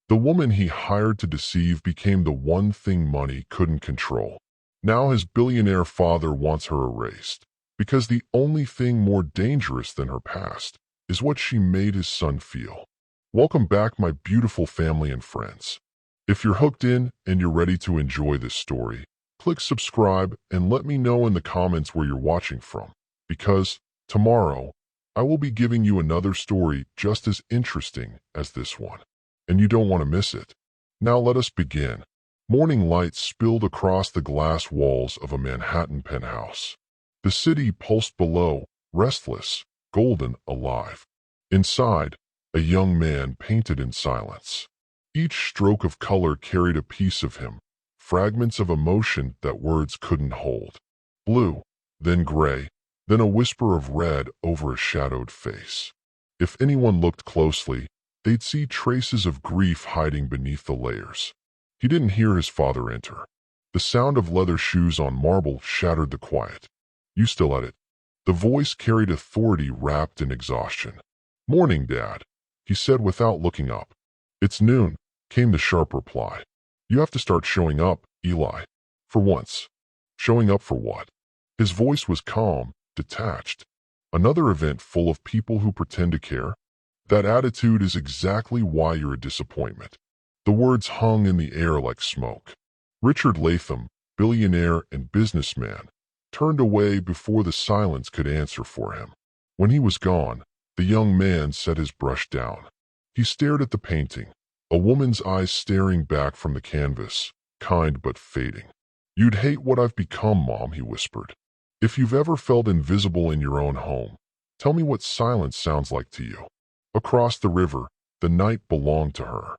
The woman he hired to deceive became the one thing money couldn't control. Now his billionaire father wants her erased, because the only thing more dangerous than her past is what she made his son feel. Welcome back, my beautiful family and friends. If you're hooked in and you're ready to enjoy this story, click subscribe and let me know in the comments where you're watching from, because tomorrow I will be giving you another story just as interesting as this one, and you don't want to miss it. Now let us begin. Morning light spilled across the glass walls of a Manhattan penthouse. The city pulsed below, restless, golden, alive. Inside, a young man painted in silence. Each stroke of color carried a piece of him, fragments of emotion that words couldn't hold. Blue, then gray, then a whisper of red over a shadowed face. If anyone looked closely, they'd see traces of grief hiding beneath the layers. He didn't hear his father enter. The sound of leather shoes on marble shattered the quiet. "You still at it?" The voice carried authority wrapped in exhaustion. "Morning, Dad," he said without looking up. "It's noon," came the sharp reply. "You have to start showing up, Eli. For once." Showing up for what? His voice was calm, detached. Another event full of people who pretend to care? That attitude is exactly why you're a disappointment. The words hung in the air like smoke. Richard Latham, billionaire and businessman, turned away before the silence could answer for him. When he was gone, the young man set his brush down. He stared at the painting, a woman's eyes staring back from the canvas, kind but fading. "You'd hate what I've become, Mom," he whispered. "If you've ever felt invisible in your own home, tell me what silence sounds like to you." Across the river, the night belonged to her.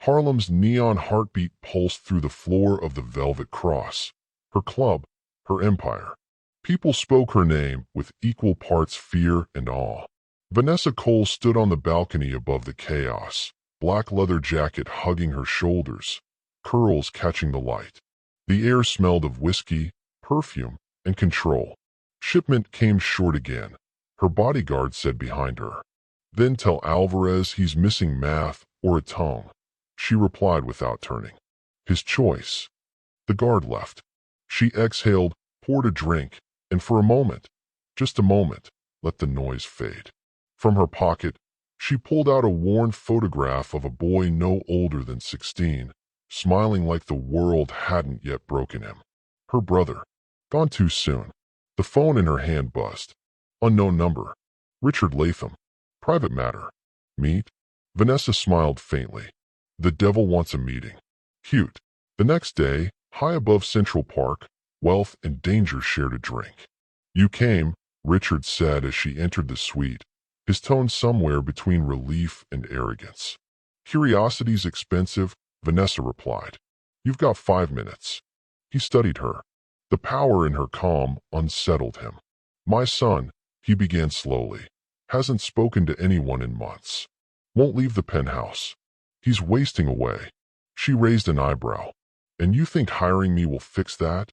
Harlem's neon heartbeat pulsed through the floor of the Velvet Cross, her club, her empire. People spoke her name with equal parts fear and awe. Vanessa Cole stood on the balcony above the chaos, black leather jacket hugging her shoulders, curls catching the light. The air smelled of whiskey, perfume, and control. Shipment came short again, her bodyguard said behind her. "Then tell Alvarez he's missing math or a tongue," she replied without turning. His choice. The guard left. She exhaled, poured a drink, and for a moment, just a moment, let the noise fade. From her pocket, she pulled out a worn photograph of a boy no older than 16, smiling like the world hadn't yet broken him. Her brother. Gone too soon. The phone in her hand buzzed. Unknown number. Richard Latham. Private matter. Meet? Vanessa smiled faintly. "The devil wants a meeting." Cute. The next day, high above Central Park, wealth and danger shared a drink. "You came," Richard said as she entered the suite, his tone somewhere between relief and arrogance. "Curiosity's expensive," Vanessa replied. "You've got 5 minutes." He studied her. The power in her calm unsettled him. "My son," he began slowly, "hasn't spoken to anyone in months. Won't leave the penthouse. He's wasting away." She raised an eyebrow. "And you think hiring me will fix that?"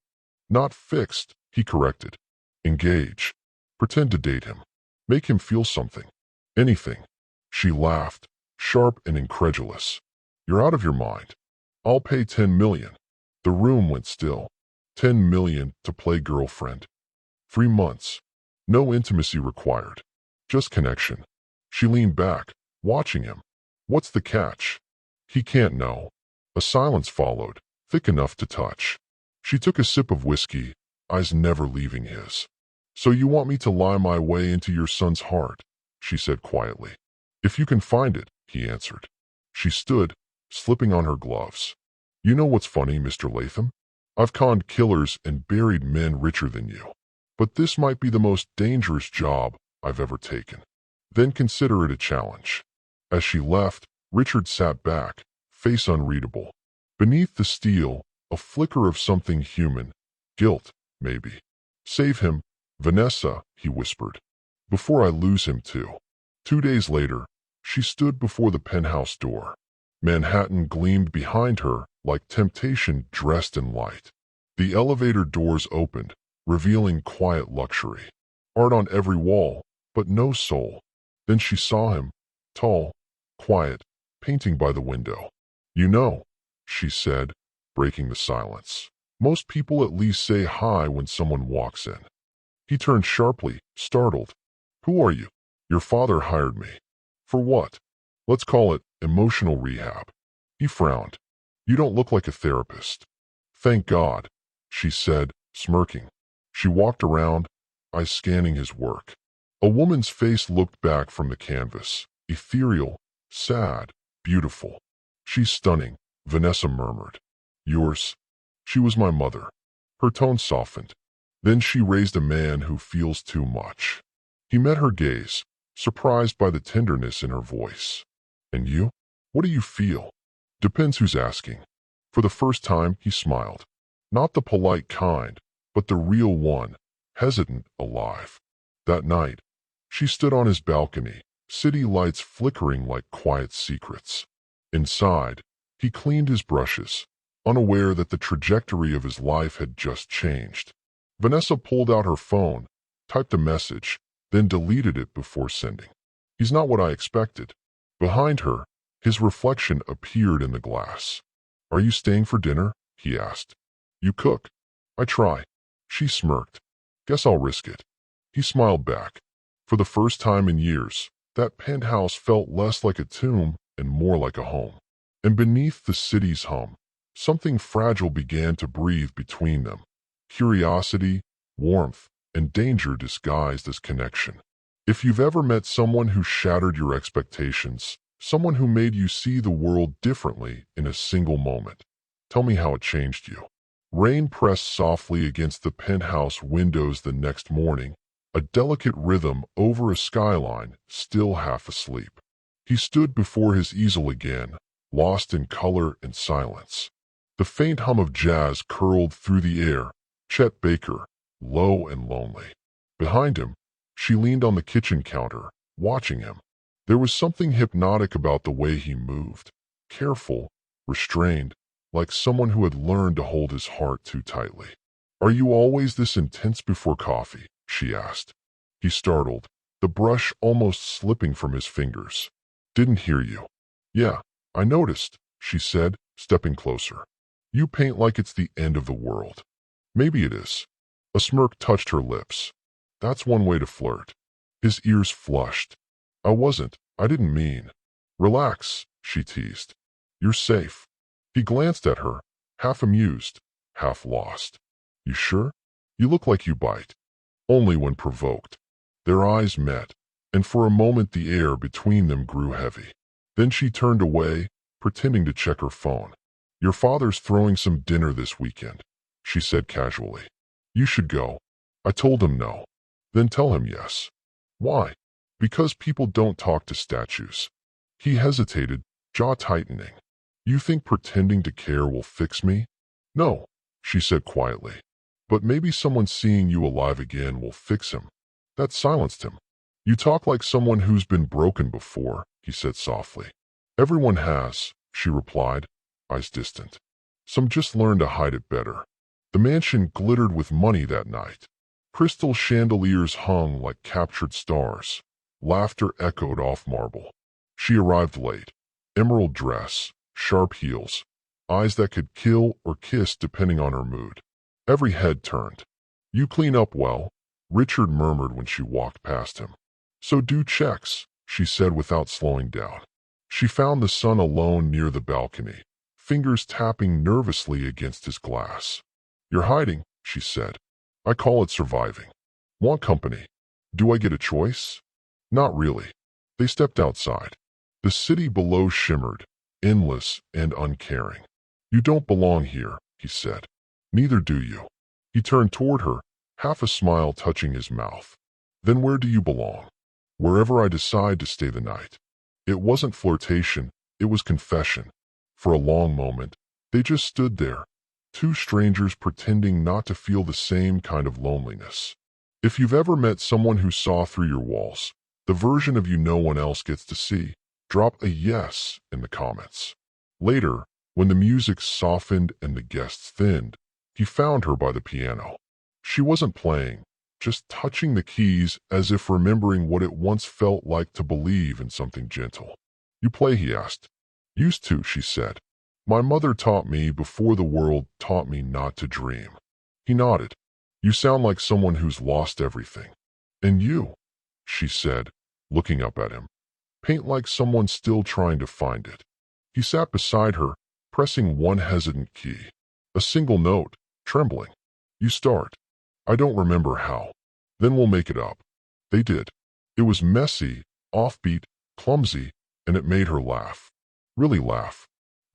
"Not fixed," he corrected. "Engage. Pretend to date him. Make him feel something. Anything." She laughed, sharp and incredulous. "You're out of your mind. I'll pay 10 million. The room went still. 10 million to play girlfriend. 3 months. No intimacy required. Just connection." She leaned back, watching him. "What's the catch?" "He can't know." A silence followed, thick enough to touch. She took a sip of whiskey, eyes never leaving his. "So you want me to lie my way into your son's heart?" she said quietly. "If you can find it," he answered. She stood, slipping on her gloves. "You know what's funny, Mr. Latham? I've conned killers and buried men richer than you. But this might be the most dangerous job I've ever taken. Then consider it a challenge." As she left, Richard sat back, face unreadable. Beneath the steel, a flicker of something human. Guilt, maybe. "Save him, Vanessa," he whispered, "before I lose him too." 2 days later, she stood before the penthouse door. Manhattan gleamed behind her like temptation dressed in light. The elevator doors opened, revealing quiet luxury. Art on every wall, but no soul. Then she saw him, tall, quiet, painting by the window. You know, she said, breaking the silence. Most people at least say hi when someone walks in. He turned sharply, startled. Who are you? Your father hired me. For what? Let's call it emotional rehab. He frowned. You don't look like a therapist. Thank God, she said, smirking. She walked around, eyes scanning his work. A woman's face looked back from the canvas, ethereal, sad, beautiful. She's stunning, Vanessa murmured. Yours? She was my mother. Her tone softened. Then she raised a man who feels too much. He met her gaze, surprised by the tenderness in her voice. And you? What do you feel? Depends who's asking. For the first time, he smiled. Not the polite kind, but the real one, hesitant, alive. That night, she stood on his balcony, city lights flickering like quiet secrets. Inside, he cleaned his brushes, unaware that the trajectory of his life had just changed. Vanessa pulled out her phone, typed a message, then deleted it before sending. He's not what I expected. Behind her, his reflection appeared in the glass. Are you staying for dinner? He asked. You cook. I try. She smirked. Guess I'll risk it. He smiled back. For the first time in years, that penthouse felt less like a tomb and more like a home. And beneath the city's hum, something fragile began to breathe between them. Curiosity, warmth, and danger disguised as connection. If you've ever met someone who shattered your expectations, someone who made you see the world differently in a single moment, tell me how it changed you. Rain pressed softly against the penthouse windows the next morning, a delicate rhythm over a skyline still half asleep. He stood before his easel again, lost in color and silence. The faint hum of jazz curled through the air, Chet Baker, low and lonely. Behind him, she leaned on the kitchen counter, watching him. There was something hypnotic about the way he moved, careful, restrained, like someone who had learned to hold his heart too tightly. Are you always this intense before coffee? She asked. He startled, the brush almost slipping from his fingers. Didn't hear you. Yeah, I noticed, she said, stepping closer. You paint like it's the end of the world. Maybe it is. A smirk touched her lips. That's one way to flirt. His ears flushed. I didn't mean. Relax, she teased. You're safe. He glanced at her, half amused, half lost. You sure? You look like you bite. Only when provoked. Their eyes met, and for a moment the air between them grew heavy. Then she turned away, pretending to check her phone. Your father's throwing some dinner this weekend, she said casually. You should go. I told him no. Then tell him yes. Why? Because people don't talk to statues. He hesitated, jaw tightening. You think pretending to care will fix me? No, she said quietly. But maybe someone seeing you alive again will fix him. That silenced him. You talk like someone who's been broken before, he said softly. Everyone has, she replied, eyes distant. Some just learn to hide it better. The mansion glittered with money that night. Crystal chandeliers hung like captured stars. Laughter echoed off marble. She arrived late. Emerald dress, sharp heels, eyes that could kill or kiss depending on her mood. Every head turned. You clean up well, Richard murmured when she walked past him. So do checks, she said without slowing down. She found the son alone near the balcony, fingers tapping nervously against his glass. You're hiding, she said. I call it surviving. Want company? Do I get a choice? Not really. They stepped outside. The city below shimmered, endless and uncaring. You don't belong here, he said. Neither do you. He turned toward her, half a smile touching his mouth. Then where do you belong? Wherever I decide to stay the night. It wasn't flirtation, it was confession. For a long moment, they just stood there, two strangers pretending not to feel the same kind of loneliness. If you've ever met someone who saw through your walls, the version of you no one else gets to see, drop a yes in the comments. Later, when the music softened and the guests thinned, he found her by the piano. She wasn't playing, just touching the keys as if remembering what it once felt like to believe in something gentle. You play, he asked. Used to, she said. My mother taught me before the world taught me not to dream. He nodded. You sound like someone who's lost everything. And you, she said, looking up at him, paint like someone still trying to find it. He sat beside her, pressing one hesitant key. A single note, trembling. You start. I don't remember how. Then we'll make it up. They did. It was messy, offbeat, clumsy, and it made her laugh. Really laugh.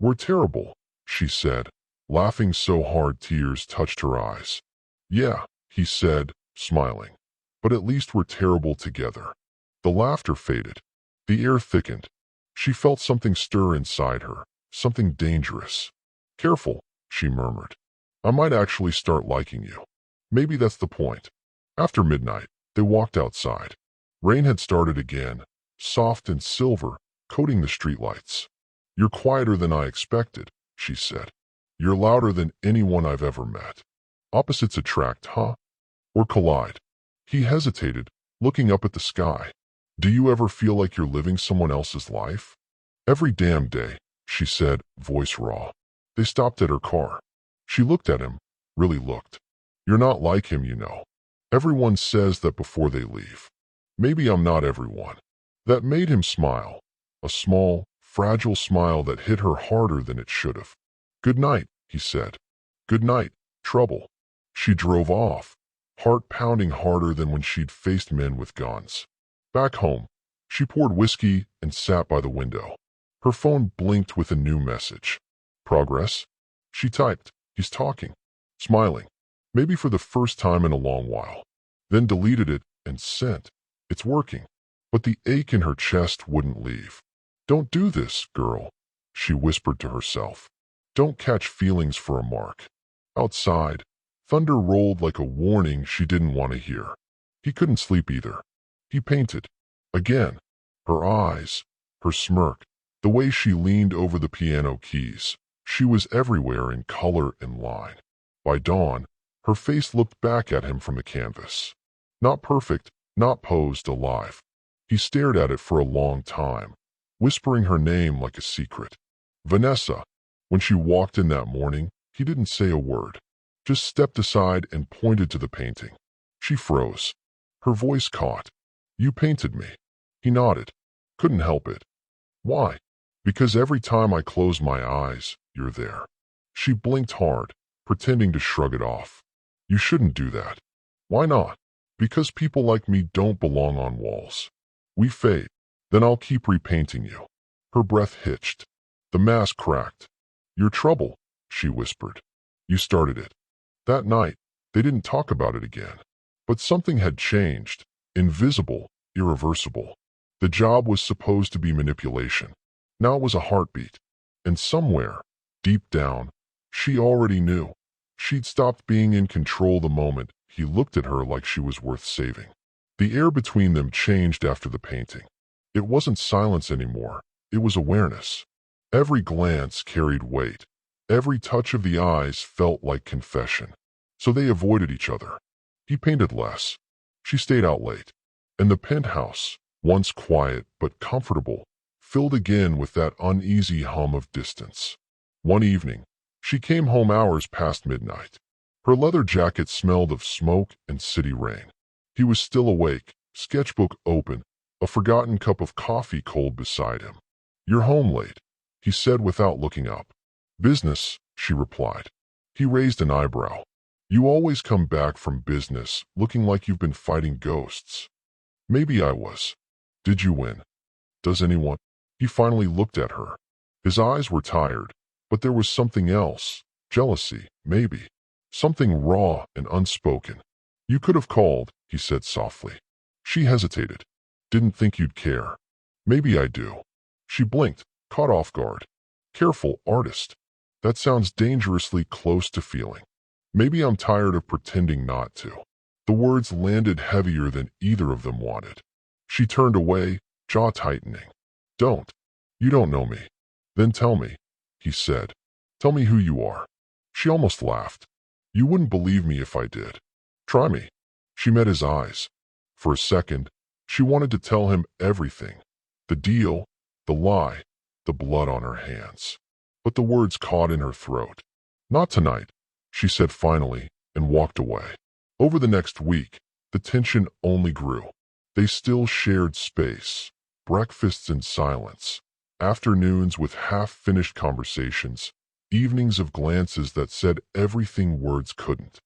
We're terrible, she said, laughing so hard tears touched her eyes. Yeah, he said, smiling. But at least we're terrible together. The laughter faded. The air thickened. She felt something stir inside her, something dangerous. Careful, she murmured. I might actually start liking you. Maybe that's the point. After midnight, they walked outside. Rain had started again, soft and silver, coating the streetlights. You're quieter than I expected, she said. You're louder than anyone I've ever met. Opposites attract, huh? Or collide? He hesitated, looking up at the sky. Do you ever feel like you're living someone else's life? Every damn day, she said, voice raw. They stopped at her car. She looked at him, really looked. You're not like him, you know. Everyone says that before they leave. Maybe I'm not everyone. That made him smile. A small, fragile smile that hit her harder than it should have. Good night, he said. Good night, trouble. She drove off, heart pounding harder than when she'd faced men with guns. Back home, she poured whiskey and sat by the window. Her phone blinked with a new message. Progress? She typed, he's talking, smiling, maybe for the first time in a long while. Then deleted it and sent. It's working. But the ache in her chest wouldn't leave. Don't do this, girl, she whispered to herself. Don't catch feelings for a mark. Outside, thunder rolled like a warning she didn't want to hear. He couldn't sleep either. He painted. Again. Her eyes, her smirk, the way she leaned over the piano keys. She was everywhere in color and line. By dawn, her face looked back at him from the canvas. Not perfect, not posed, alive. He stared at it for a long time, whispering her name like a secret. Vanessa. When she walked in that morning, he didn't say a word, just stepped aside and pointed to the painting. She froze. Her voice caught. You painted me. He nodded. Couldn't help it. Why? Because every time I close my eyes, you're there. She blinked hard, pretending to shrug it off. You shouldn't do that. Why not? Because people like me don't belong on walls. We fade. Then I'll keep repainting you. Her breath hitched. The mask cracked. Your trouble, she whispered. You started it. That night, they didn't talk about it again. But something had changed. Invisible, irreversible. The job was supposed to be manipulation. Now it was a heartbeat. And somewhere, deep down, she already knew. She'd stopped being in control the moment he looked at her like she was worth saving. The air between them changed after the painting. It wasn't silence anymore. It was awareness. Every glance carried weight. Every touch of the eyes felt like confession. So they avoided each other. He painted less. She stayed out late. And the penthouse, once quiet but comfortable, filled again with that uneasy hum of distance. One evening, she came home hours past midnight. Her leather jacket smelled of smoke and city rain. He was still awake, sketchbook open, a forgotten cup of coffee cold beside him. You're home late, he said without looking up. Business, she replied. He raised an eyebrow. You always come back from business looking like you've been fighting ghosts. Maybe I was. Did you win? Does anyone? He finally looked at her. His eyes were tired, but there was something else. Jealousy, maybe. Something raw and unspoken. You could have called, he said softly. She hesitated. Didn't think you'd care. Maybe I do. She blinked, caught off guard. Careful, artist. That sounds dangerously close to feeling. Maybe I'm tired of pretending not to. The words landed heavier than either of them wanted. She turned away, jaw tightening. Don't. You don't know me. Then tell me, he said. Tell me who you are. She almost laughed. You wouldn't believe me if I did. Try me. She met his eyes. For a second, she wanted to tell him everything. The deal, the lie, the blood on her hands. but the words caught in her throat. "Not tonight," she said finally, and walked away. Over the next week, the tension only grew. They still shared space, breakfasts in silence, afternoons with half-finished conversations, evenings of glances that said everything words couldn't.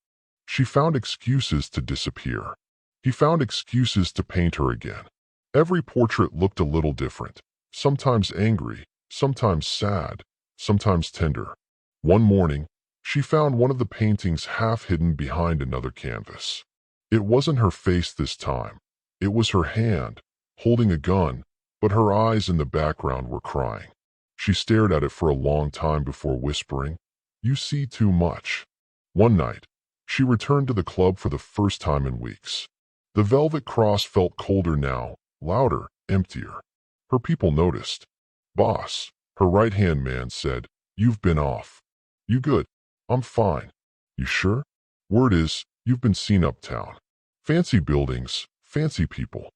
She found excuses to disappear. He found excuses to paint her again. Every portrait looked a little different, sometimes angry, sometimes sad, sometimes tender. One morning, she found one of the paintings half hidden behind another canvas. It wasn't her face this time. It was her hand, holding a gun, but her eyes in the background were crying. She stared at it for a long time before whispering, "You see too much." One night, she returned to the club for the first time in weeks. The velvet cross felt colder now, louder, emptier. Her people noticed. "Boss," her right-hand man said, "you've been off." "You good?" "I'm fine." "You sure?" "Word is, you've been seen uptown. Fancy buildings, fancy people."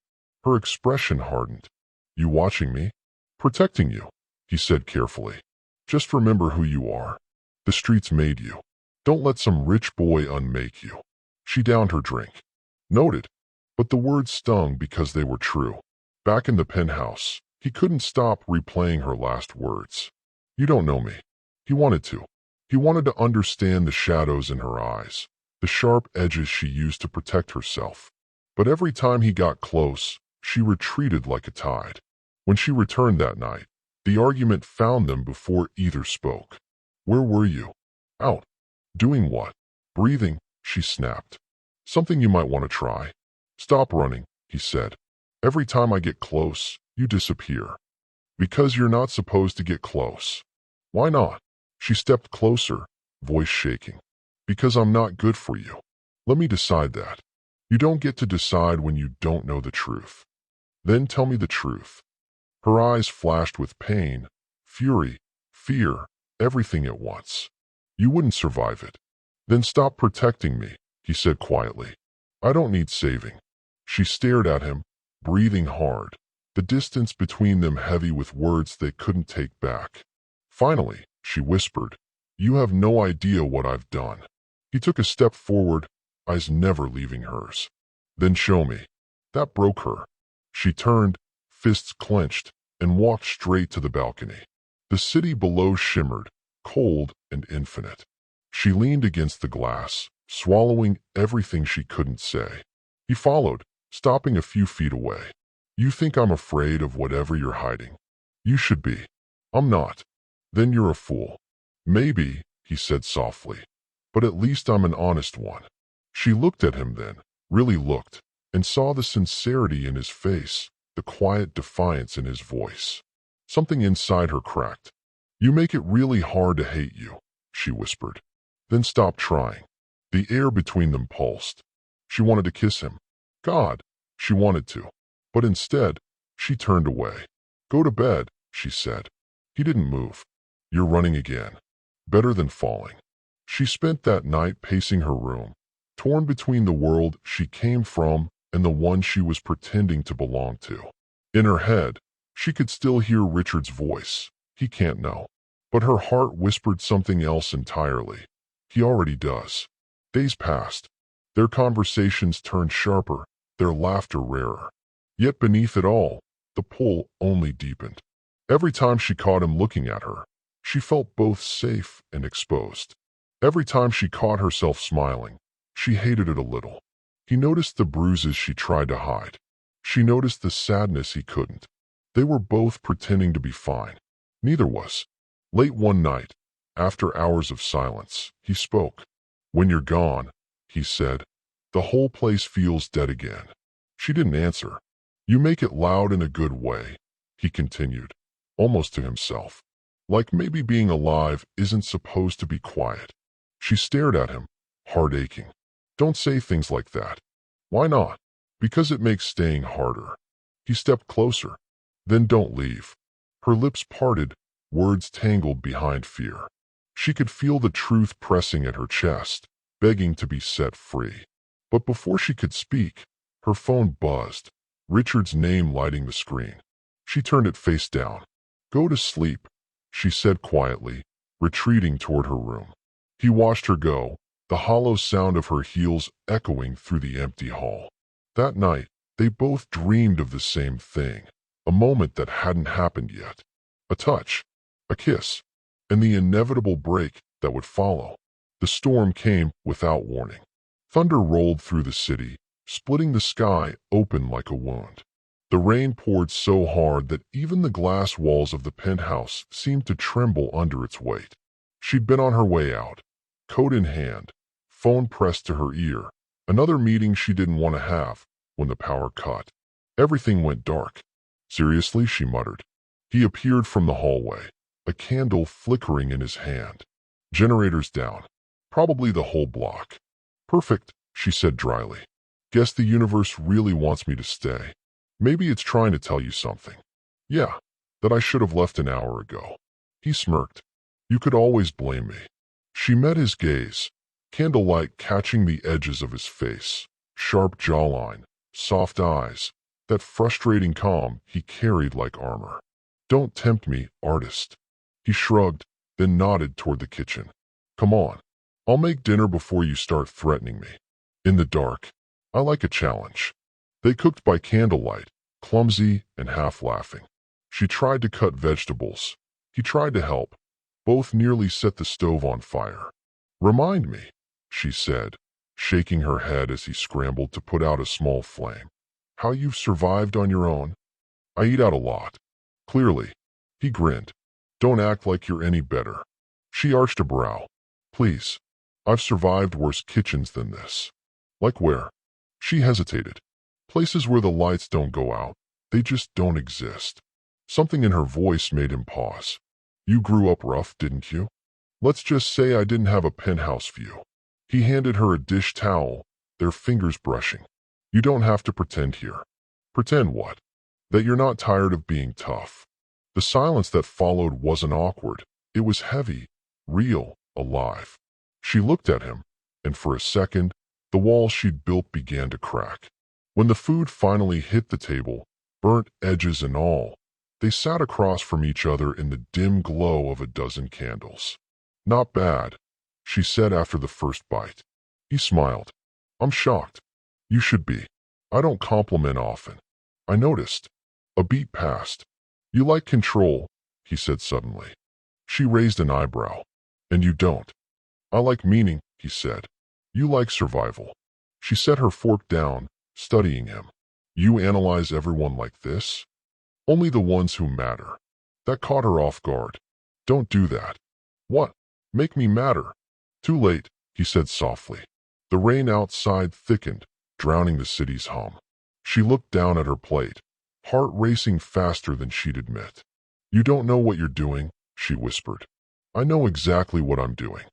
Her expression hardened. "You watching me?" "Protecting you," he said carefully. "Just remember who you are. The streets made you. Don't let some rich boy unmake you." She downed her drink. Noted. But the words stung because they were true. Back in the penthouse, he couldn't stop replaying her last words. "You don't know me." He wanted to. He wanted to understand the shadows in her eyes, the sharp edges she used to protect herself. But every time he got close, she retreated like a tide. When she returned that night, the argument found them before either spoke. "Where were you?" "Out." "Doing what?" "Breathing," she snapped. "Something you might want to try." "Stop running," he said. "Every time I get close, you disappear." "Because you're not supposed to get close." "Why not?" She stepped closer, voice shaking. "Because I'm not good for you. Let me decide that." "You don't get to decide when you don't know the truth." "Then tell me the truth." Her eyes flashed with pain, fury, fear, everything at once. "You wouldn't survive it." "Then stop protecting me," he said quietly. "I don't need saving." She stared at him, breathing hard, the distance between them heavy with words they couldn't take back. Finally, she whispered, "You have no idea what I've done." He took a step forward, eyes never leaving hers. "Then show me." That broke her. She turned, fists clenched, and walked straight to the balcony. The city below shimmered, cold and infinite. She leaned against the glass, swallowing everything she couldn't say. He followed, stopping a few feet away. "You think I'm afraid of whatever you're hiding? You should be." "I'm not." "Then you're a fool." "Maybe," he said softly, "but at least I'm an honest one." She looked at him then, really looked, and saw the sincerity in his face, the quiet defiance in his voice. Something inside her cracked. "You make it really hard to hate you," she whispered. "Then stop trying." The air between them pulsed. She wanted to kiss him. God, she wanted to. But instead, she turned away. "Go to bed," she said. He didn't move. "You're running again. Better than falling." She spent that night pacing her room, torn between the world she came from and the one she was pretending to belong to. In her head, she could still hear Richard's voice. He can't know. But her heart whispered something else entirely. He already does. Days passed. Their conversations turned sharper, their laughter rarer. Yet beneath it all, the pull only deepened. Every time she caught him looking at her, she felt both safe and exposed. Every time she caught herself smiling, she hated it a little. He noticed the bruises she tried to hide. She noticed the sadness he couldn't. They were both pretending to be fine. Neither was. Late one night, after hours of silence, he spoke. "When you're gone," he said, "the whole place feels dead again." She didn't answer. "You make it loud in a good way," he continued, almost to himself. "Like maybe being alive isn't supposed to be quiet." She stared at him, heart aching. "Don't say things like that." "Why not?" "Because it makes staying harder." He stepped closer. "Then don't leave." Her lips parted, words tangled behind fear. She could feel the truth pressing at her chest, begging to be set free. But before she could speak, her phone buzzed, Richard's name lighting the screen. She turned it face down. "Go to sleep," she said quietly, retreating toward her room. He watched her go, the hollow sound of her heels echoing through the empty hall. That night, they both dreamed of the same thing, a moment that hadn't happened yet. A touch, a kiss, and the inevitable break that would follow. The storm came without warning. Thunder rolled through the city, splitting the sky open like a wound. The rain poured so hard that even the glass walls of the penthouse seemed to tremble under its weight. She'd been on her way out, coat in hand, phone pressed to her ear, another meeting she didn't want to have, when the power cut. Everything went dark. Seriously, she muttered. He appeared from the hallway, a candle flickering in his hand. Generators down. Probably the whole block. Perfect, she said dryly. Guess the universe really wants me to stay. Maybe it's trying to tell you something. Yeah, that I should have left an hour ago. He smirked. You could always blame me. She met his gaze, candlelight catching the edges of his face, sharp jawline, soft eyes, that frustrating calm he carried like armor. Don't tempt me, artist. He shrugged, then nodded toward the kitchen. Come on. I'll make dinner before you start threatening me. In the dark, I like a challenge. They cooked by candlelight, clumsy and half laughing. She tried to cut vegetables. He tried to help. Both nearly set the stove on fire. Remind me, she said, shaking her head as he scrambled to put out a small flame. How you've survived on your own? I eat out a lot. Clearly. He grinned. Don't act like you're any better. She arched a brow. Please. I've survived worse kitchens than this. Like where? She hesitated. Places where the lights don't go out. They just don't exist. Something in her voice made him pause. You grew up rough, didn't you? Let's just say I didn't have a penthouse view. He handed her a dish towel, their fingers brushing. You don't have to pretend here. Pretend what? That you're not tired of being tough. The silence that followed wasn't awkward. It was heavy, real, alive. She looked at him, and for a second, the wall she'd built began to crack. When the food finally hit the table, burnt edges and all, they sat across from each other in the dim glow of a dozen candles. Not bad, she said after the first bite. He smiled. I'm shocked. You should be. I don't compliment often. I noticed. A beat passed. You like control, he said suddenly. She raised an eyebrow. And you don't. I like meaning, he said. You like survival. She set her fork down, studying him. You analyze everyone like this? Only the ones who matter. That caught her off guard. Don't do that. What? Make me matter. Too late, he said softly. The rain outside thickened, drowning the city's hum. She looked down at her plate, heart racing faster than she'd admit. You don't know what you're doing, she whispered. I know exactly what I'm doing.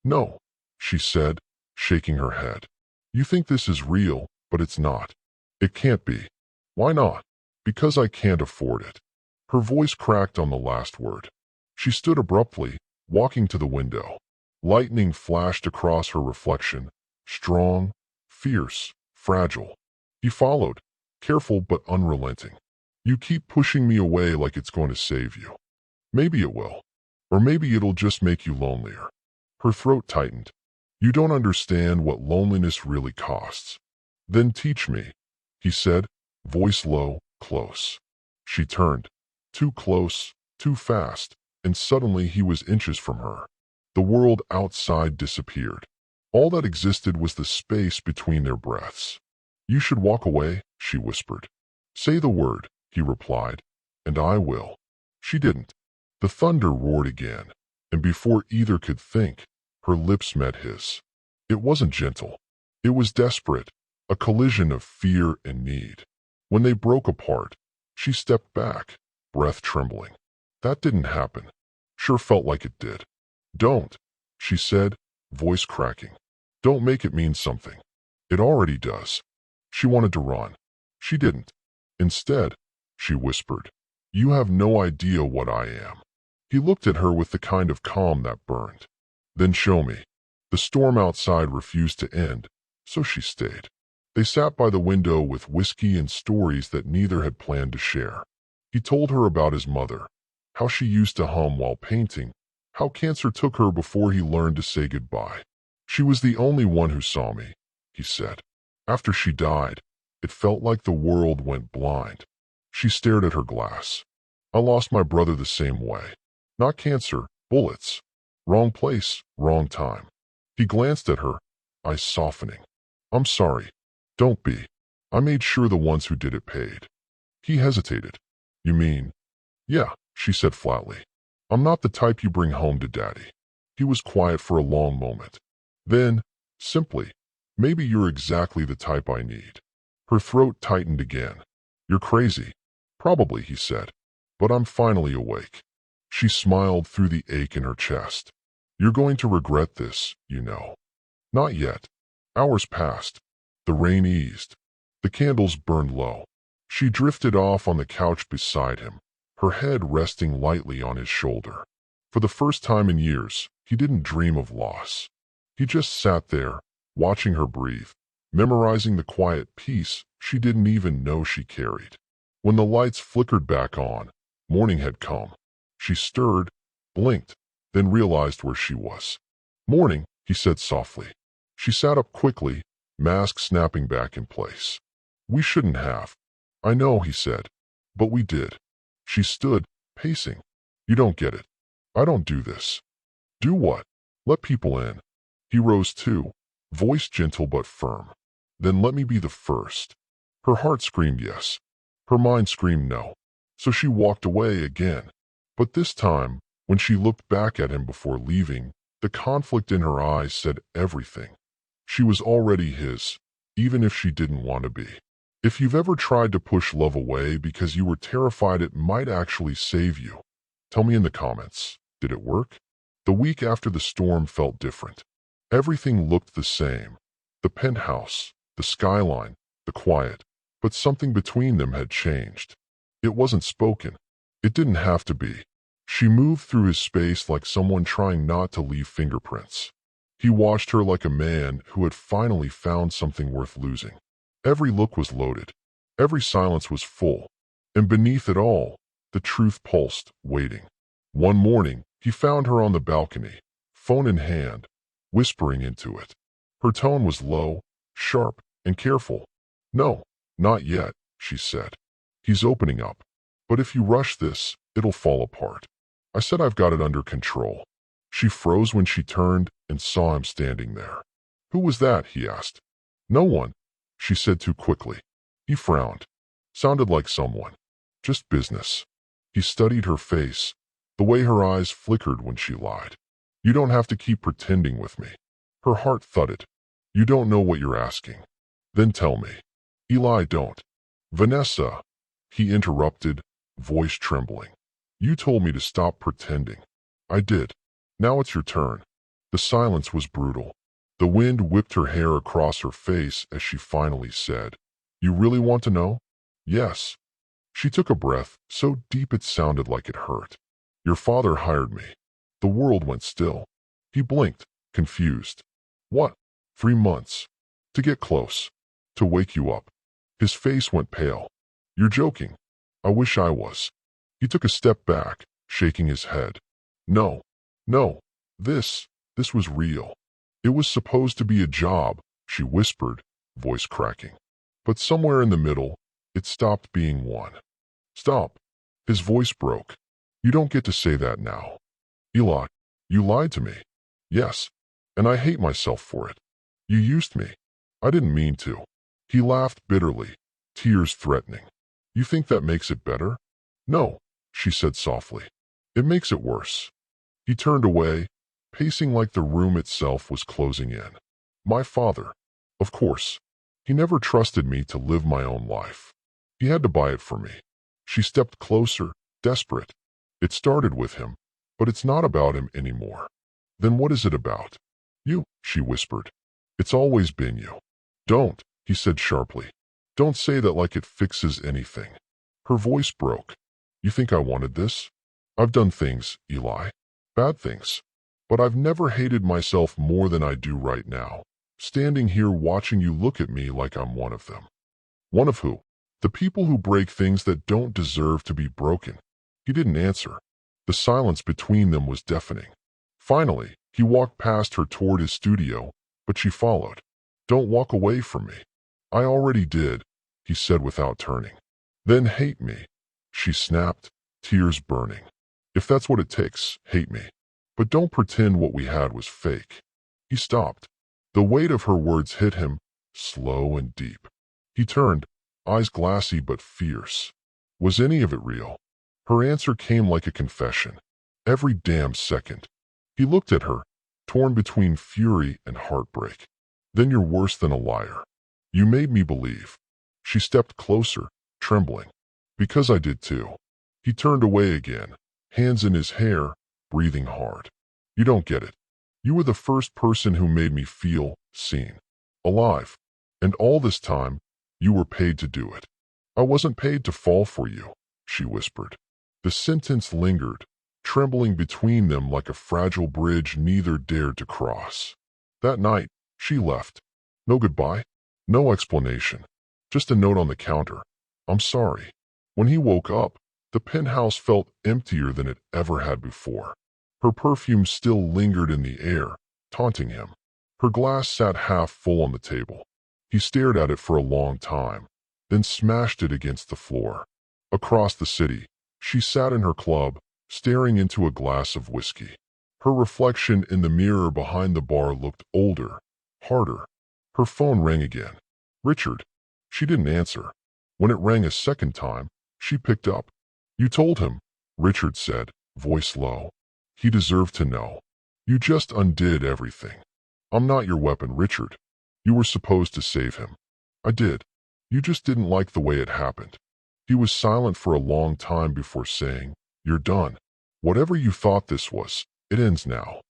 No, she said, shaking her head. You think this is real, but it's not. It can't be. Why not? Because I can't afford it. Her voice cracked on the last word. She stood abruptly, walking to the window. Lightning flashed across her reflection, strong, fierce, fragile. He followed, careful but unrelenting. You keep pushing me away like it's going to save you. Maybe it will. Or maybe it'll just make you lonelier. Her throat tightened. You don't understand what loneliness really costs. Then teach me, he said, voice low, close. She turned. Too close, too fast, and suddenly he was inches from her. The world outside disappeared. All that existed was the space between their breaths. You should walk away, she whispered. Say the word, he replied, and I will. She didn't. The thunder roared again, and before either could think, her lips met his. It wasn't gentle. It was desperate, a collision of fear and need. When they broke apart, she stepped back, breath trembling. That didn't happen. Sure felt like it did. Don't, she said, voice cracking. Don't make it mean something. It already does. She wanted to run. She didn't. Instead, she whispered, you have no idea what I am. He looked at her with the kind of calm that burned. Then show me. The storm outside refused to end, so she stayed. They sat by the window with whiskey and stories that neither had planned to share. He told her about his mother, how she used to hum while painting, How cancer took her before he learned to say goodbye. She was the only one who saw me, he said. After she died, it felt like the world went blind. She stared at her glass. I lost my brother the same way. Not cancer, bullets. Wrong place, wrong time. He glanced at her, eyes softening. I'm sorry. Don't be. I made sure the ones who did it paid. He hesitated. You mean? Yeah, she said flatly. I'm not the type you bring home to daddy. He was quiet for a long moment. Then, simply, maybe you're exactly the type I need. Her throat tightened again. You're crazy. Probably, he said. But I'm finally awake. She smiled through the ache in her chest. You're going to regret this, you know. Not yet. Hours passed. The rain eased. The candles burned low. She drifted off on the couch beside him, her head resting lightly on his shoulder. For the first time in years, he didn't dream of loss. He just sat there, watching her breathe, memorizing the quiet peace she didn't even know she carried. When the lights flickered back on, morning had come. She stirred, blinked, then realized where she was. Morning, he said softly. She sat up quickly, mask snapping back in place. We shouldn't have. I know, he said. But we did. She stood, pacing. You don't get it. I don't do this. Do what? Let people in. He rose too, voice gentle but firm. Then let me be the first. Her heart screamed yes. Her mind screamed no. So she walked away again. But this time, when she looked back at him before leaving, the conflict in her eyes said everything. She was already his, even if she didn't want to be. If you've ever tried to push love away because you were terrified it might actually save you, tell me in the comments, did it work? The week after the storm felt different. Everything looked the same. The penthouse, the skyline, the quiet. But something between them had changed. It wasn't spoken. It didn't have to be. She moved through his space like someone trying not to leave fingerprints. He watched her like a man who had finally found something worth losing. Every look was loaded. Every silence was full. And beneath it all, the truth pulsed, waiting. One morning, he found her on the balcony, phone in hand, whispering into it. Her tone was low, sharp, and careful. No, not yet, she said. He's opening up. But if you rush this, it'll fall apart. I said I've got it under control. She froze when she turned and saw him standing there. Who was that? He asked. No one, she said too quickly. He frowned. Sounded like someone. Just business. He studied her face, the way her eyes flickered when she lied. You don't have to keep pretending with me. Her heart thudded. You don't know what you're asking. Then tell me. Eli, don't. Vanessa, he interrupted, voice trembling. You told me to stop pretending. I did. Now it's your turn. The silence was brutal. The wind whipped her hair across her face as she finally said, You really want to know? Yes. She took a breath, so deep it sounded like it hurt. Your father hired me. The world went still. He blinked, confused. What? 3 months. To get close. To wake you up. His face went pale. You're joking. I wish I was. He took a step back, shaking his head. No. No. This was real. It was supposed to be a job, she whispered, voice cracking. But somewhere in the middle, it stopped being one. Stop. His voice broke. You don't get to say that now. Eli, you lied to me. Yes. And I hate myself for it. You used me. I didn't mean to. He laughed bitterly, tears threatening. You think that makes it better? No, she said softly. It makes it worse. He turned away, pacing like the room itself was closing in. My father. Of course. He never trusted me to live my own life. He had to buy it for me. She stepped closer, desperate. It started with him, but it's not about him anymore. Then what is it about? You, she whispered. It's always been you. Don't, he said sharply. Don't say that like it fixes anything. Her voice broke. You think I wanted this? I've done things, Eli. Bad things. But I've never hated myself more than I do right now, standing here watching you look at me like I'm one of them. One of who? The people who break things that don't deserve to be broken. He didn't answer. The silence between them was deafening. Finally, he walked past her toward his studio, but she followed. "Don't walk away from me." "I already did," he said without turning. "Then hate me," she snapped, tears burning. "If that's what it takes, hate me. But don't pretend what we had was fake." He stopped. The weight of her words hit him, slow and deep. He turned, eyes glassy but fierce. Was any of it real? Her answer came like a confession. Every damn second. He looked at her, torn between fury and heartbreak. "Then you're worse than a liar. You made me believe." She stepped closer, trembling. "Because I did too." He turned away again, hands in his hair, breathing hard. "You don't get it. You were the first person who made me feel seen, alive. And all this time, you were paid to do it." "I wasn't paid to fall for you," she whispered. The sentence lingered, trembling between them like a fragile bridge neither dared to cross. That night, she left. No goodbye, no explanation, just a note on the counter. "I'm sorry." When he woke up, the penthouse felt emptier than it ever had before. Her perfume still lingered in the air, taunting him. Her glass sat half full on the table. He stared at it for a long time, then smashed it against the floor. Across the city, she sat in her club, staring into a glass of whiskey. Her reflection in the mirror behind the bar looked older, harder. Her phone rang again. "Richard." She didn't answer. When it rang a second time, she picked up. "You told him," Richard said, voice low. "He deserved to know. You just undid everything." "I'm not your weapon, Richard. You were supposed to save him." "I did. You just didn't like the way it happened." He was silent for a long time before saying, "You're done. Whatever you thought this was, it ends now."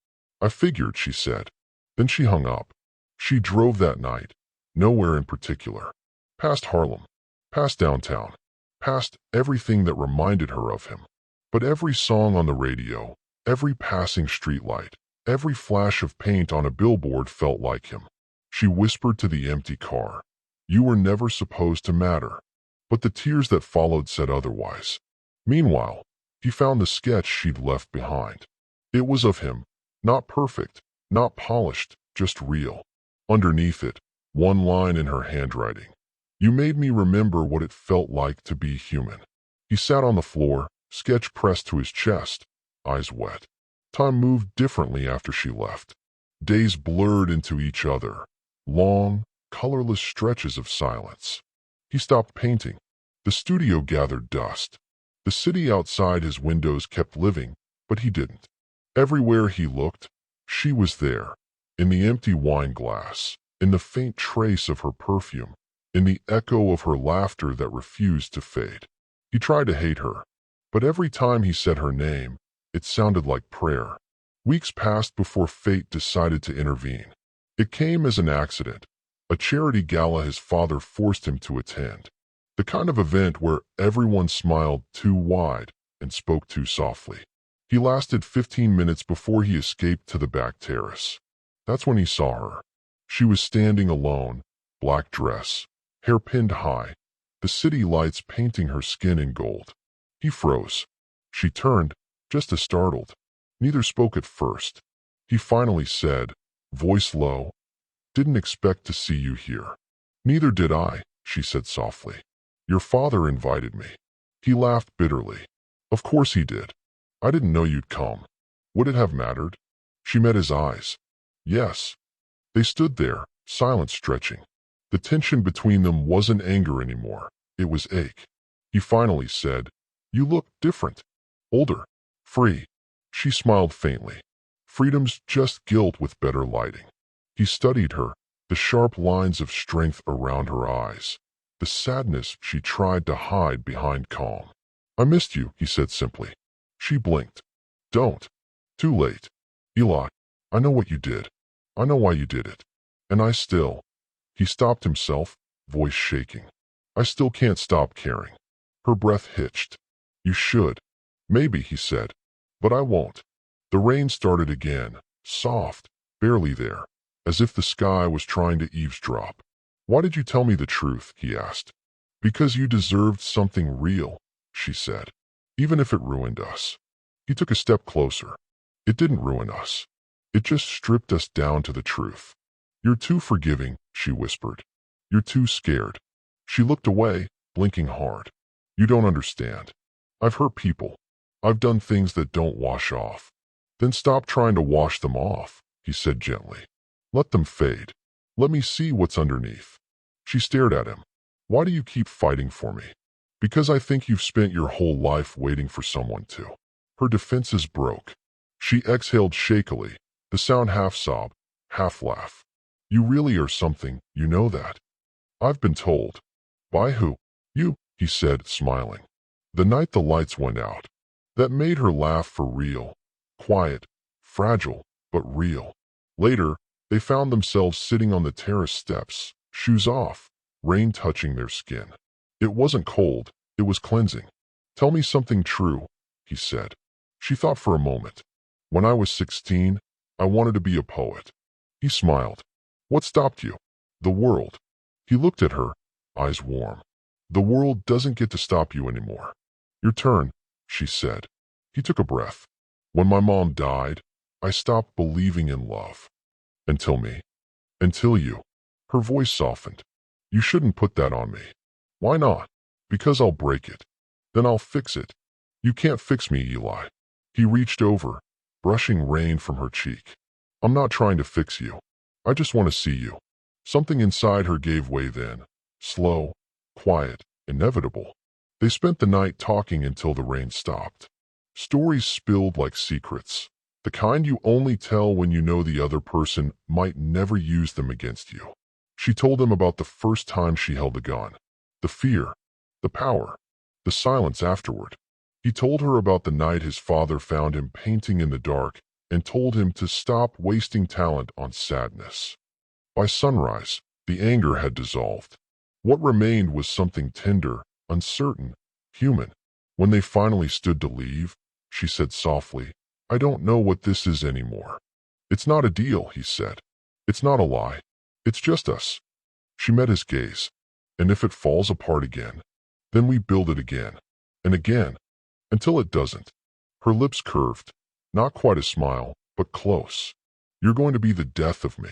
"I figured," she said. Then she hung up. She drove that night, nowhere in particular. Past Harlem, past downtown, past everything that reminded her of him. But every song on the radio, every passing streetlight, every flash of paint on a billboard felt like him. She whispered to the empty car, "You were never supposed to matter." But the tears that followed said otherwise. Meanwhile, he found the sketch she'd left behind. It was of him, not perfect, not polished, just real. Underneath it, one line in her handwriting. "You made me remember what it felt like to be human." He sat on the floor, sketch pressed to his chest, eyes wet. Time moved differently after she left. Days blurred into each other, long, colorless stretches of silence. He stopped painting. The studio gathered dust. The city outside his windows kept living, but he didn't. Everywhere he looked, she was there, in the empty wine glass, in the faint trace of her perfume, in the echo of her laughter that refused to fade. He tried to hate her, but every time he said her name, it sounded like prayer. Weeks passed before fate decided to intervene. It came as an accident, a charity gala his father forced him to attend. The kind of event where everyone smiled too wide and spoke too softly. He lasted 15 minutes before he escaped to the back terrace. That's when he saw her. She was standing alone, black dress, hair pinned high, the city lights painting her skin in gold. He froze. She turned, just as startled. Neither spoke at first. He finally said, voice low, "Didn't expect to see you here." "Neither did I," she said softly. "Your father invited me." He laughed bitterly. "Of course he did. I didn't know you'd come. Would it have mattered?" She met his eyes. Yes. They stood there, silent, stretching. The tension between them wasn't anger anymore. It was ache. He finally said, "You look different. Older. Free." She smiled faintly. "Freedom's just guilt with better lighting." He studied her, the sharp lines of strength around her eyes, the sadness she tried to hide behind calm. "I missed you," he said simply. She blinked. "Don't. Too late. Eli, I know what you did. I know why you did it. And I still—" He stopped himself, voice shaking. "I still can't stop caring." Her breath hitched. "You should." "Maybe," he said. "But I won't." The rain started again, soft, barely there, as if the sky was trying to eavesdrop. "Why did you tell me the truth?" he asked. "Because you deserved something real," she said. "Even if it ruined us." He took a step closer. It didn't ruin us. It just stripped us down to the truth. You're too forgiving, she whispered. You're too scared. She looked away, blinking hard. You don't understand. I've hurt people. I've done things that don't wash off. Then stop trying to wash them off, he said gently. Let them fade. Let me see what's underneath. She stared at him. Why do you keep fighting for me? Because I think you've spent your whole life waiting for someone to. Her defenses broke. She exhaled shakily, the sound half sob, half laugh. You really are something, you know that. I've been told. By who? You, he said, smiling. The night the lights went out. That made her laugh for real. Quiet, fragile, but real. Later, they found themselves sitting on the terrace steps, shoes off, rain touching their skin. It wasn't cold, it was cleansing. Tell me something true, he said. She thought for a moment. When I was 16, I wanted to be a poet. He smiled. What stopped you? The world. He looked at her, eyes warm. The world doesn't get to stop you anymore. Your turn, she said. He took a breath. When my mom died, I stopped believing in love. Until me. Until you. Her voice softened. You shouldn't put that on me. Why not? Because I'll break it. Then I'll fix it. You can't fix me, Eli. He reached over, brushing rain from her cheek. I'm not trying to fix you. I just want to see you. Something inside her gave way then. Slow, quiet, inevitable. They spent the night talking until the rain stopped. Stories spilled like secrets. The kind you only tell when you know the other person might never use them against you. She told him about the first time she held a gun. The fear, the power, the silence afterward. He told her about the night his father found him painting in the dark and told him to stop wasting talent on sadness. By sunrise, the anger had dissolved. What remained was something tender, uncertain, human. When they finally stood to leave, she said softly, I don't know what this is anymore. It's not a deal, he said. It's not a lie. It's just us. She met his gaze. And if it falls apart again, then we build it again, and again, until it doesn't. Her lips curved, not quite a smile, but close. You're going to be the death of me.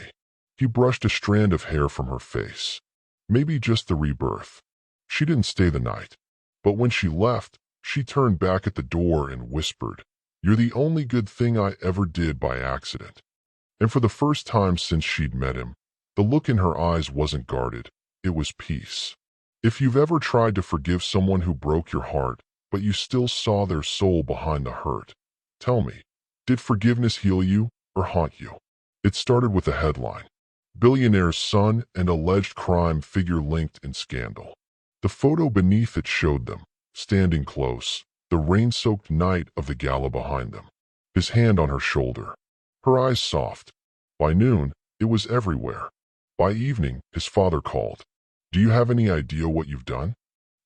He brushed a strand of hair from her face. Maybe just the rebirth. She didn't stay the night. But when she left, she turned back at the door and whispered, You're the only good thing I ever did by accident. And for the first time since she'd met him, the look in her eyes wasn't guarded. It was peace. If you've ever tried to forgive someone who broke your heart, but you still saw their soul behind the hurt, tell me, did forgiveness heal you or haunt you? It started with a headline. Billionaire's son and alleged crime figure linked in scandal. The photo beneath it showed them, standing close, the rain-soaked night of the gala behind them. His hand on her shoulder. Her eyes soft. By noon, it was everywhere. By evening, his father called. Do you have any idea what you've done?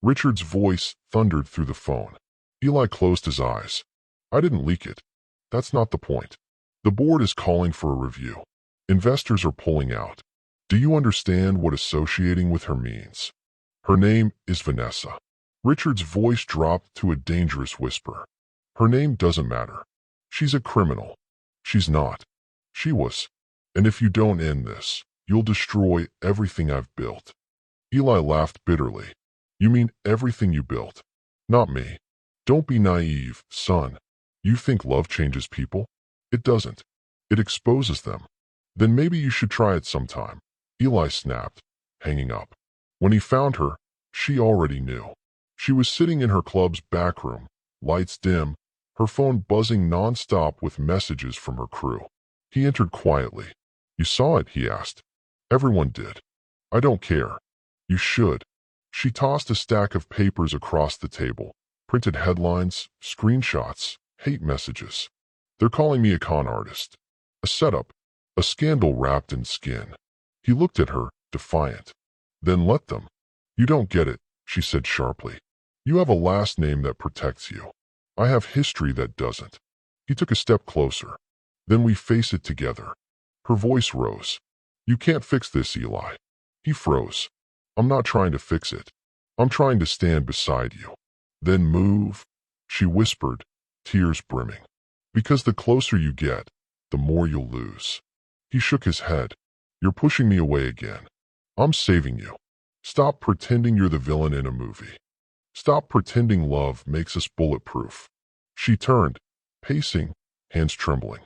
Richard's voice thundered through the phone. Eli closed his eyes. I didn't leak it. That's not the point. The board is calling for a review. Investors are pulling out. Do you understand what associating with her means? Her name is Vanessa. Richard's voice dropped to a dangerous whisper. Her name doesn't matter. She's a criminal. She's not. She was. And if you don't end this, you'll destroy everything I've built. Eli laughed bitterly. You mean everything you built? Not me. Don't be naive, son. You think love changes people? It doesn't. It exposes them. Then maybe you should try it sometime. Eli snapped, hanging up. When he found her, she already knew. She was sitting in her club's back room, lights dim, her phone buzzing nonstop with messages from her crew. He entered quietly. You saw it, he asked. Everyone did. I don't care. You should. She tossed a stack of papers across the table, printed headlines, screenshots, hate messages. They're calling me a con artist. A setup. A scandal wrapped in skin. He looked at her, defiant. Then let them. You don't get it, she said sharply. You have a last name that protects you. I have history that doesn't. He took a step closer. Then we face it together. Her voice rose. You can't fix this, Eli. He froze. I'm not trying to fix it. I'm trying to stand beside you. Then move, she whispered, tears brimming. Because the closer you get, the more you'll lose. He shook his head. You're pushing me away again. I'm saving you. Stop pretending you're the villain in a movie. Stop pretending love makes us bulletproof. She turned, pacing, hands trembling.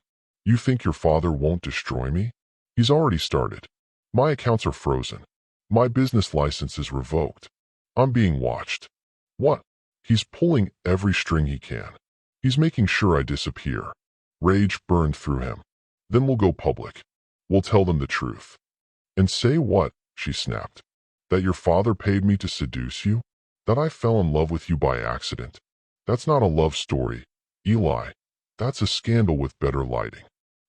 You think your father won't destroy me? He's already started. My accounts are frozen. My business license is revoked. I'm being watched. What? He's pulling every string he can. He's making sure I disappear. Rage burned through him. Then we'll go public. We'll tell them the truth. And say what? She snapped. That your father paid me to seduce you? That I fell in love with you by accident? That's not a love story, Eli. That's a scandal with better lighting.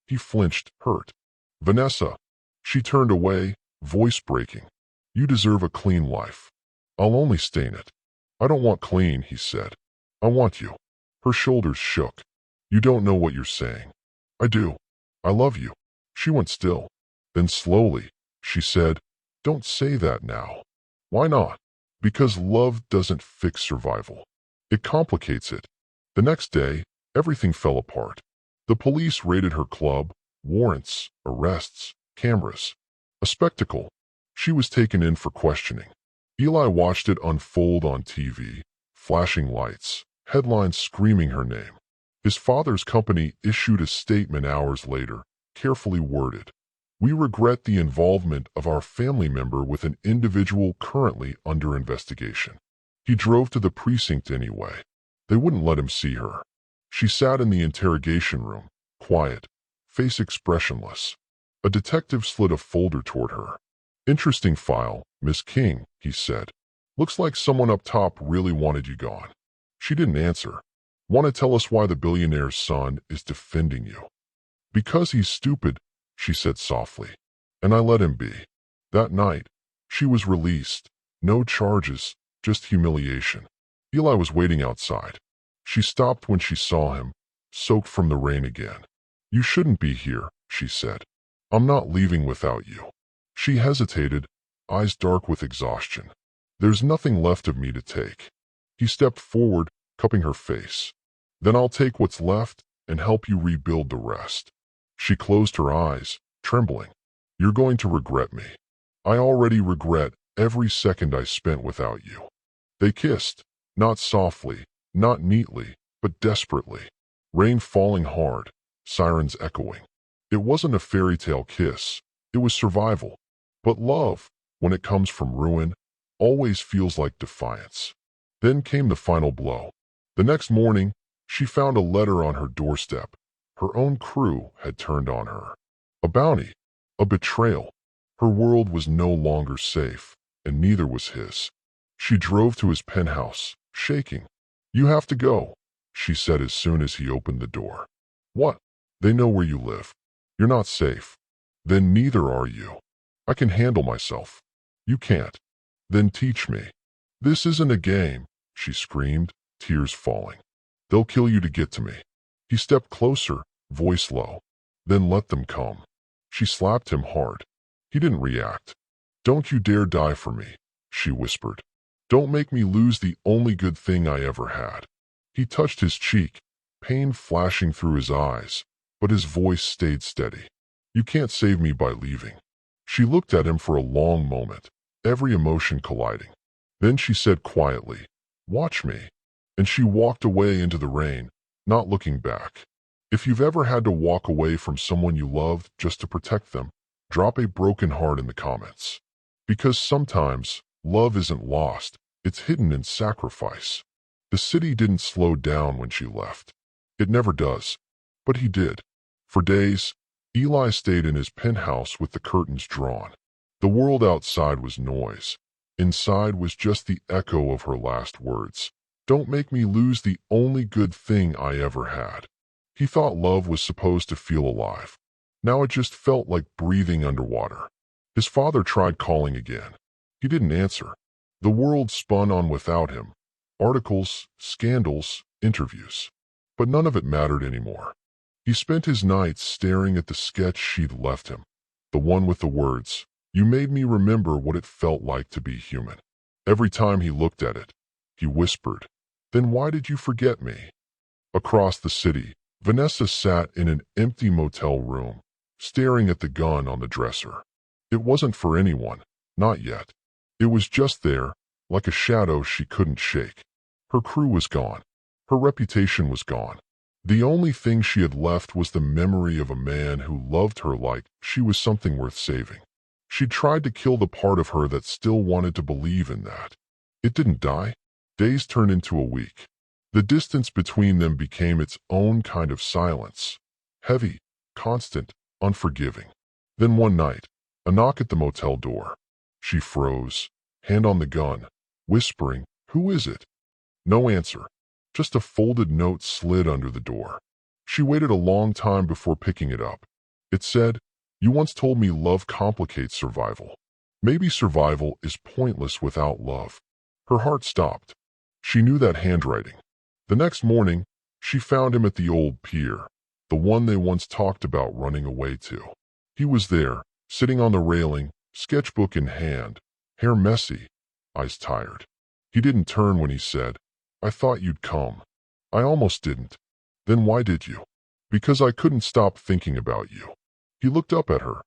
He flinched, hurt. Vanessa. She turned away, voice breaking. You deserve a clean life. I'll only stain it. I don't want clean, he said. I want you. Her shoulders shook. You don't know what you're saying. I do. I love you. She went still. Then slowly, she said, don't say that now. Why not? Because love doesn't fix survival. It complicates it. The next day, everything fell apart. The police raided her club, warrants, arrests, cameras. A spectacle. She was taken in for questioning. Eli watched it unfold on TV, flashing lights, headlines screaming her name. His father's company issued a statement hours later, carefully worded. We regret the involvement of our family member with an individual currently under investigation. He drove to the precinct anyway. They wouldn't let him see her. She sat in the interrogation room, quiet, face expressionless. A detective slid a folder toward her. Interesting file, Miss King, he said. Looks like someone up top really wanted you gone. She didn't answer. Want to tell us why the billionaire's son is defending you? Because he's stupid, she said softly. And I let him be. That night, she was released. No charges, just humiliation. Eli was waiting outside. She stopped when she saw him, soaked from the rain again. You shouldn't be here, she said. I'm not leaving without you. She hesitated, eyes dark with exhaustion. There's nothing left of me to take. He stepped forward, cupping her face. Then I'll take what's left and help you rebuild the rest. She closed her eyes, trembling. You're going to regret me. I already regret every second I spent without you. They kissed, not softly, not neatly, but desperately. Rain falling hard, sirens echoing. It wasn't a fairy tale kiss. It was survival. But love, when it comes from ruin, always feels like defiance. Then came the final blow. The next morning, she found a letter on her doorstep. Her own crew had turned on her. A bounty, a betrayal. Her world was no longer safe, and neither was his. She drove to his penthouse, shaking. You have to go, she said as soon as he opened the door. What? They know where you live. You're not safe. Then neither are you. I can handle myself. You can't. Then teach me. This isn't a game, she screamed, tears falling. They'll kill you to get to me. He stepped closer, voice low. Then let them come. She slapped him hard. He didn't react. Don't you dare die for me, she whispered. Don't make me lose the only good thing I ever had. He touched his cheek, pain flashing through his eyes, but his voice stayed steady. You can't save me by leaving. She looked at him for a long moment, every emotion colliding. Then she said quietly, watch me. And she walked away into the rain, not looking back. If you've ever had to walk away from someone you loved just to protect them, drop a broken heart in the comments. Because sometimes, love isn't lost, it's hidden in sacrifice. The city didn't slow down when she left. It never does. But he did. For days, Eli stayed in his penthouse with the curtains drawn. The world outside was noise. Inside was just the echo of her last words. Don't make me lose the only good thing I ever had. He thought love was supposed to feel alive. Now it just felt like breathing underwater. His father tried calling again. He didn't answer. The world spun on without him. Articles, scandals, interviews. But none of it mattered anymore. He spent his nights staring at the sketch she'd left him. The one with the words, "You made me remember what it felt like to be human." Every time he looked at it, he whispered, "Then why did you forget me?" Across the city, Vanessa sat in an empty motel room, staring at the gun on the dresser. It wasn't for anyone, not yet. It was just there, like a shadow she couldn't shake. Her crew was gone. Her reputation was gone. The only thing she had left was the memory of a man who loved her like she was something worth saving. She tried to kill the part of her that still wanted to believe in that. It didn't die. Days turned into a week. The distance between them became its own kind of silence. Heavy, constant, unforgiving. Then one night, a knock at the motel door. She froze, hand on the gun, whispering, "Who is it?" No answer. Just a folded note slid under the door. She waited a long time before picking it up. It said, "You once told me love complicates survival. Maybe survival is pointless without love." Her heart stopped. She knew that handwriting. The next morning, she found him at the old pier, the one they once talked about running away to. He was there, sitting on the railing, sketchbook in hand, hair messy, eyes tired. He didn't turn when he said, "I thought you'd come." "I almost didn't." "Then why did you?" "Because I couldn't stop thinking about you." He looked up at her,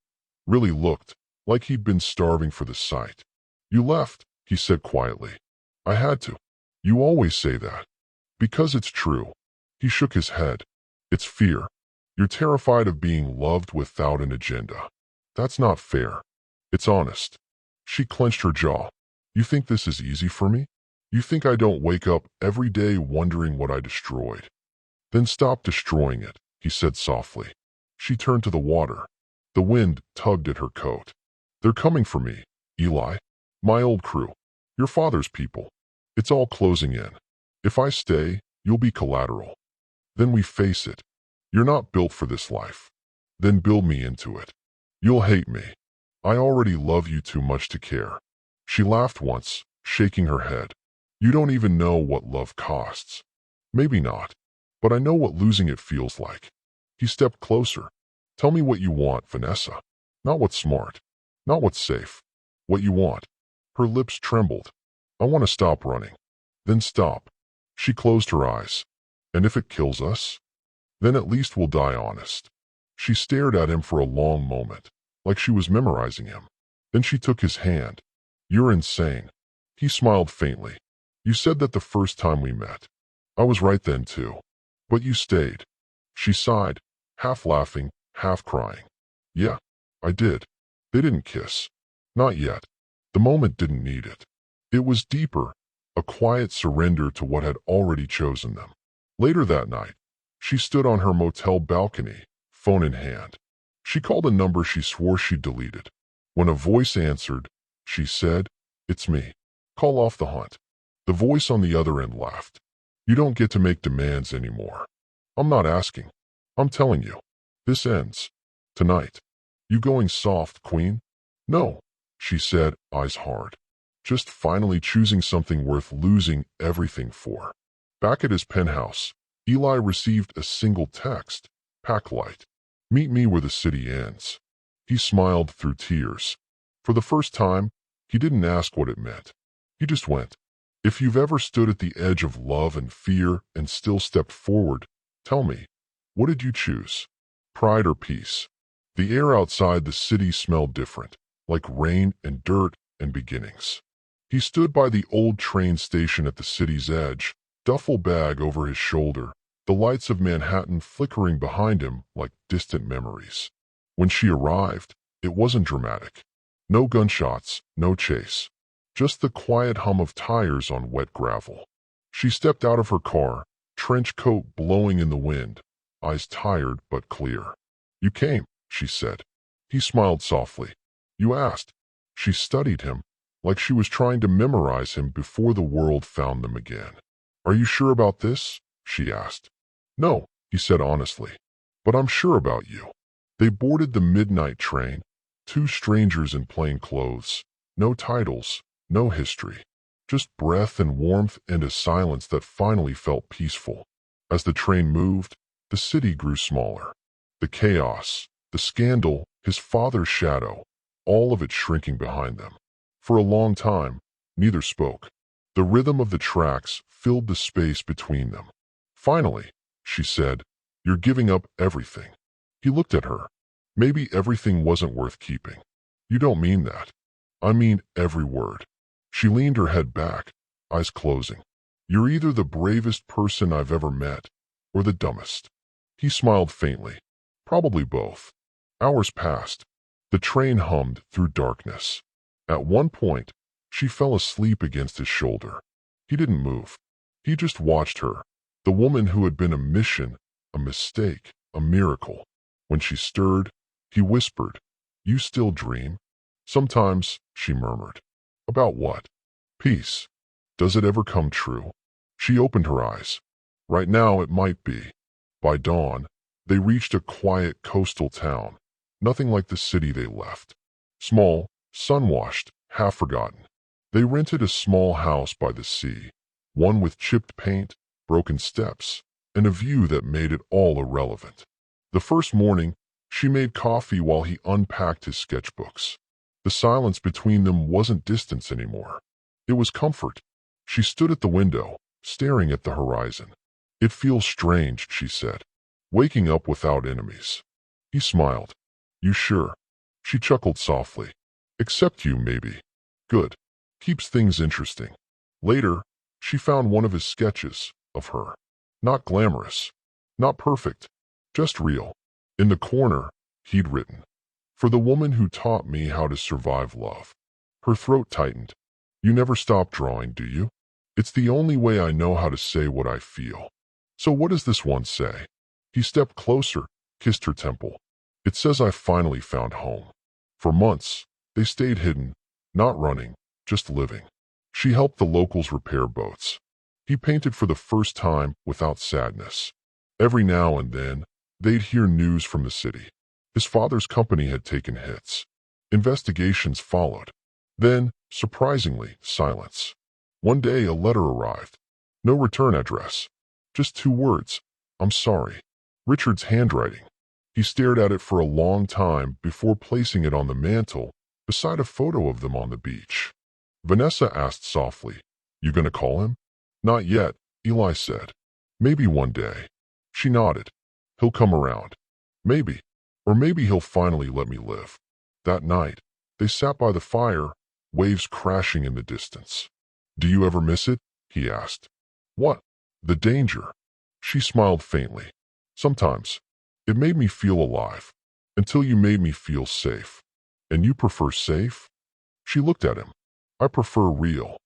really looked, like he'd been starving for the sight. "You left," he said quietly. "I had to." "You always say that." "Because it's true." He shook his head. "It's fear. You're terrified of being loved without an agenda. That's not fair." "It's honest." She clenched her jaw. "You think this is easy for me? You think I don't wake up every day wondering what I destroyed?" "Then stop destroying it," he said softly. She turned to the water. The wind tugged at her coat. "They're coming for me, Eli. My old crew. Your father's people. It's all closing in. If I stay, you'll be collateral. Then we face it. You're not built for this life. Then build me into it. You'll hate me. I already love you too much to care." She laughed once, shaking her head. "You don't even know what love costs." "Maybe not. But I know what losing it feels like." He stepped closer. "Tell me what you want, Vanessa. Not what's smart. Not what's safe. What you want." Her lips trembled. "I want to stop running." "Then stop." She closed her eyes. "And if it kills us? Then at least we'll die honest." She stared at him for a long moment, like she was memorizing him. Then she took his hand. "You're insane." He smiled faintly. "You said that the first time we met. I was right then too. But you stayed." She sighed, half laughing, half crying. "Yeah, I did." They didn't kiss. Not yet. The moment didn't need it. It was deeper, a quiet surrender to what had already chosen them. Later that night, she stood on her motel balcony, phone in hand. She called a number she swore she'd deleted. When a voice answered, she said, "It's me. Call off the hunt." The voice on the other end laughed. "You don't get to make demands anymore." "I'm not asking. I'm telling you. This ends. Tonight." "You going soft, Queen?" "No," she said, eyes hard. "Just finally choosing something worth losing everything for." Back at his penthouse, Eli received a single text. "Pack light. Meet me where the city ends." He smiled through tears. For the first time, he didn't ask what it meant. He just went. If you've ever stood at the edge of love and fear and still stepped forward, tell me, what did you choose? Pride or peace? The air outside the city smelled different, like rain and dirt and beginnings. He stood by the old train station at the city's edge, duffel bag over his shoulder, the lights of Manhattan flickering behind him like distant memories. When she arrived, it wasn't dramatic. No gunshots, no chase. Just the quiet hum of tires on wet gravel. She stepped out of her car, trench coat blowing in the wind, eyes tired but clear. "You came," she said. He smiled softly. "You asked." She studied him, like she was trying to memorize him before the world found them again. "Are you sure about this?" she asked. "No," he said honestly. "But I'm sure about you." They boarded the midnight train, two strangers in plain clothes, no titles, no history, just breath and warmth and a silence that finally felt peaceful. As the train moved, the city grew smaller. The chaos, the scandal, his father's shadow, all of it shrinking behind them. For a long time, neither spoke. The rhythm of the tracks filled the space between them. Finally, she said, You're giving up everything. He looked at her. Maybe everything wasn't worth keeping. You don't mean that. I mean every word. She leaned her head back, eyes closing. You're either the bravest person I've ever met, or the dumbest. He smiled faintly. Probably both. Hours passed. The train hummed through darkness. At one point, she fell asleep against his shoulder. He didn't move. He just watched her, the woman who had been a mission, a mistake, a miracle. When she stirred, he whispered, "You still dream?" "Sometimes," she murmured. "About what?" "Peace. Does it ever come true?" She opened her eyes. Right now it might be. By dawn, they reached a quiet coastal town, nothing like the city they left. Small, sun-washed, half-forgotten. They rented a small house by the sea, one with chipped paint, broken steps, and a view that made it all irrelevant. The first morning, she made coffee while he unpacked his sketchbooks. The silence between them wasn't distance anymore. It was comfort. She stood at the window, staring at the horizon. "It feels strange," she said, "waking up without enemies." He smiled. "You sure?" She chuckled softly. "Except you, maybe." "Good. Keeps things interesting." Later, she found one of his sketches of her. Not glamorous, not perfect, just real. In the corner, he'd written, "For the woman who taught me how to survive love." Her throat tightened. "You never stop drawing, do you?" "It's the only way I know how to say what I feel." "So what does this one say?" He stepped closer, kissed her temple. "It says I finally found home." For months, they stayed hidden, not running, just living. She helped the locals repair boats. He painted for the first time without sadness. Every now and then, they'd hear news from the city. His father's company had taken hits. Investigations followed. Then, surprisingly, silence. One day a letter arrived. No return address. Just 2 words. "I'm sorry." Richard's handwriting. He stared at it for a long time before placing it on the mantel, beside a photo of them on the beach. Vanessa asked softly, "You gonna call him?" "Not yet," Eli said. "Maybe one day." She nodded. "He'll come around." "Maybe. Or maybe he'll finally let me live." That night, they sat by the fire, waves crashing in the distance. "Do you ever miss it?" he asked. "What?" "The danger." She smiled faintly. "Sometimes. It made me feel alive. Until you made me feel safe." "And you prefer safe?" She looked at him. "I prefer real."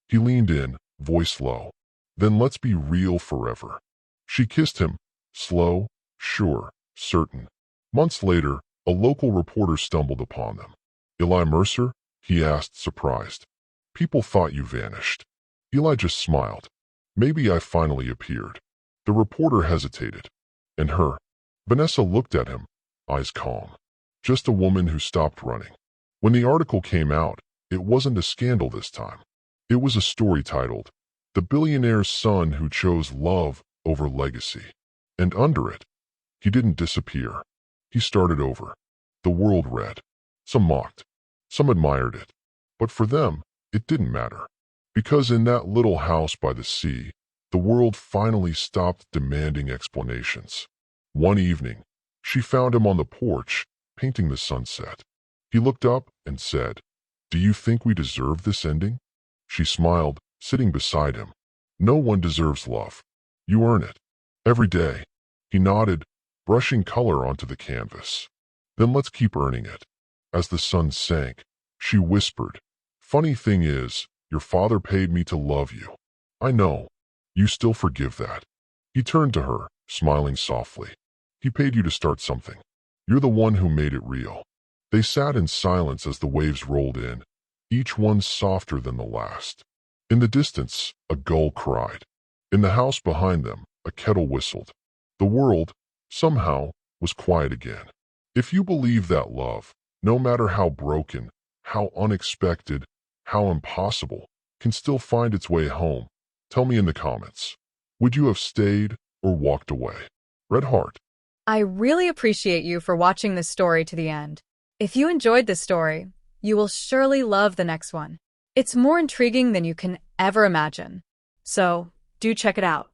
He leaned in, voice low. "Then let's be real forever." She kissed him, slow, sure, certain. Months later, a local reporter stumbled upon them. "Eli Mercer?" he asked, surprised. "People thought you vanished." Eli just smiled. "Maybe I finally appeared." The reporter hesitated. "And her?" Vanessa looked at him, eyes calm. "Just a woman who stopped running." When the article came out, it wasn't a scandal this time. It was a story titled, "The Billionaire's Son Who Chose Love Over Legacy." And under it, he didn't disappear. He started over. The world read. Some mocked. Some admired it. But for them, it didn't matter. Because in that little house by the sea, the world finally stopped demanding explanations. One evening, she found him on the porch, painting the sunset. He looked up and said, "Do you think we deserve this ending?" She smiled, sitting beside him. "No one deserves love. You earn it. Every day." He nodded, brushing color onto the canvas. "Then let's keep earning it." As the sun sank, she whispered, "Funny thing is, your father paid me to love you." "I know. You still forgive that." He turned to her, smiling softly. "He paid you to start something. You're the one who made it real." They sat in silence as the waves rolled in, each one softer than the last. In the distance, a gull cried. In the house behind them, a kettle whistled. The world, somehow, was quiet again. If you believe that love, no matter how broken, how unexpected, how impossible, can still find its way home, tell me in the comments. Would you have stayed or walked away? Red Heart. I really appreciate you for watching this story to the end. If you enjoyed this story, you will surely love the next one. It's more intriguing than you can ever imagine. So, do check it out.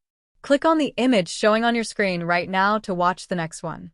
Click on the image showing on your screen right now to watch the next one.